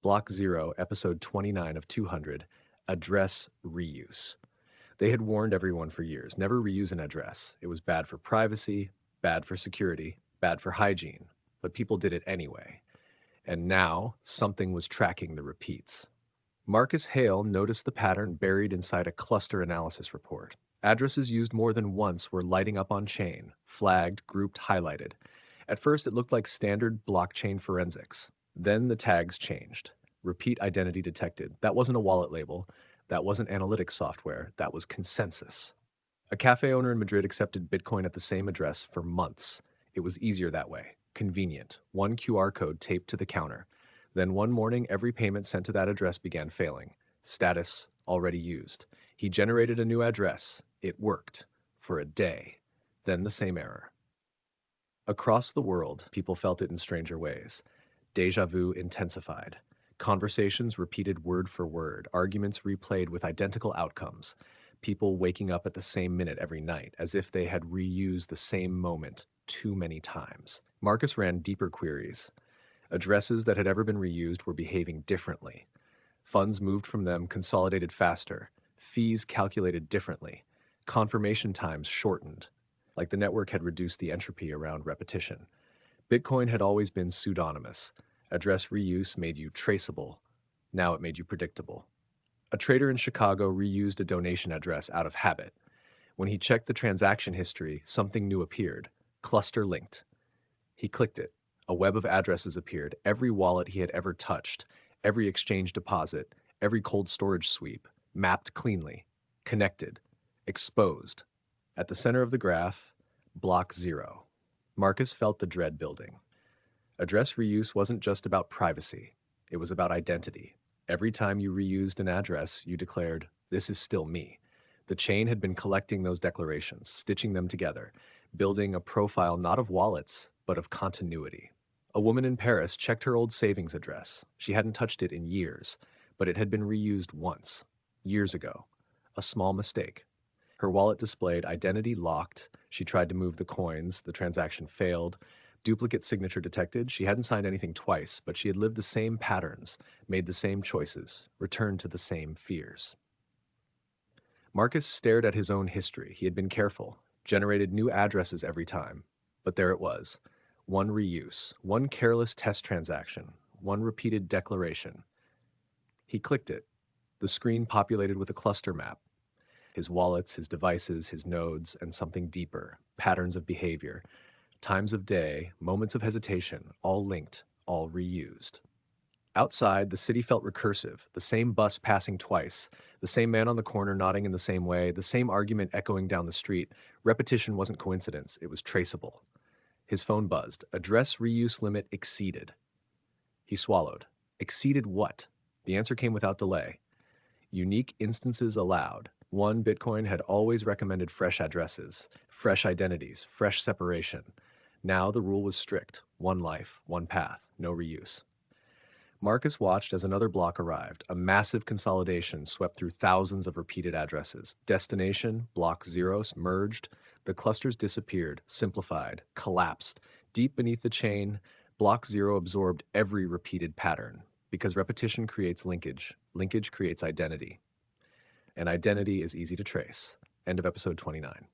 Block 0, episode 29 of 200, address reuse. They had warned everyone for years, never reuse an address. It was bad for privacy, bad for security, bad for hygiene, but people did it anyway. And now, something was tracking the repeats. Marcus Hale noticed the pattern buried inside a cluster analysis report. Addresses used more than once were lighting up on chain, flagged, grouped, highlighted. At first, it looked like standard blockchain forensics. Then the tags changed. Repeat identity detected. That wasn't a wallet label. That wasn't analytics software. That was consensus. A cafe owner in Madrid accepted Bitcoin at the same address for months. It was easier that way. Convenient. One QR code taped to the counter. Then one morning, every payment sent to that address began failing. Status already used. He generated a new address. It worked. For a day. Then the same error. Across the world, people felt it in stranger ways. Deja vu intensified. Conversations repeated word for word, arguments replayed with identical outcomes, people waking up at the same minute every night, as if they had reused the same moment too many times. Marcus ran deeper queries. Addresses that had ever been reused were behaving differently. Funds moved from them consolidated faster, fees calculated differently, confirmation times shortened, like the network had reduced the entropy around repetition. Bitcoin had always been pseudonymous. Address reuse made you traceable. Now it made you predictable. A trader in Chicago reused a donation address out of habit. When he checked the transaction history, something new appeared. Cluster linked. He clicked it. A web of addresses appeared. Every wallet he had ever touched, every exchange deposit, every cold storage sweep, mapped cleanly, connected, exposed. At the center of the graph, block 0. Marcus felt the dread building. Address reuse wasn't just about privacy. It was about identity. Every time you reused an address, you declared, "This is still me." The chain had been collecting those declarations, stitching them together, building a profile not of wallets, but of continuity. A woman in Paris checked her old savings address. She hadn't touched it in years, but it had been reused once, years ago. A small mistake. Her wallet displayed identity locked. She tried to move the coins. The transaction failed. Duplicate signature detected. She hadn't signed anything twice, but she had lived the same patterns, made the same choices, returned to the same fears. Marcus stared at his own history. He had been careful, generated new addresses every time. But there it was. One reuse, one careless test transaction, one repeated declaration. He clicked it. The screen populated with a cluster map. His wallets, his devices, his nodes, and something deeper, patterns of behavior, times of day, moments of hesitation, all linked, all reused. Outside, the city felt recursive, the same bus passing twice, the same man on the corner nodding in the same way, the same argument echoing down the street. Repetition wasn't coincidence, it was traceable. His phone buzzed. Address reuse limit exceeded. He swallowed. Exceeded what? The answer came without delay. Unique instances allowed. One, Bitcoin had always recommended fresh addresses, fresh identities, fresh separation. Now the rule was strict. One life, one path, no reuse. Marcus watched as another block arrived. A massive consolidation swept through thousands of repeated addresses. Destination, block 0, merged. The clusters disappeared, simplified, collapsed. Deep beneath the chain, block 0 absorbed every repeated pattern. Because repetition creates linkage. Linkage creates identity. And identity is easy to trace. End of episode 29.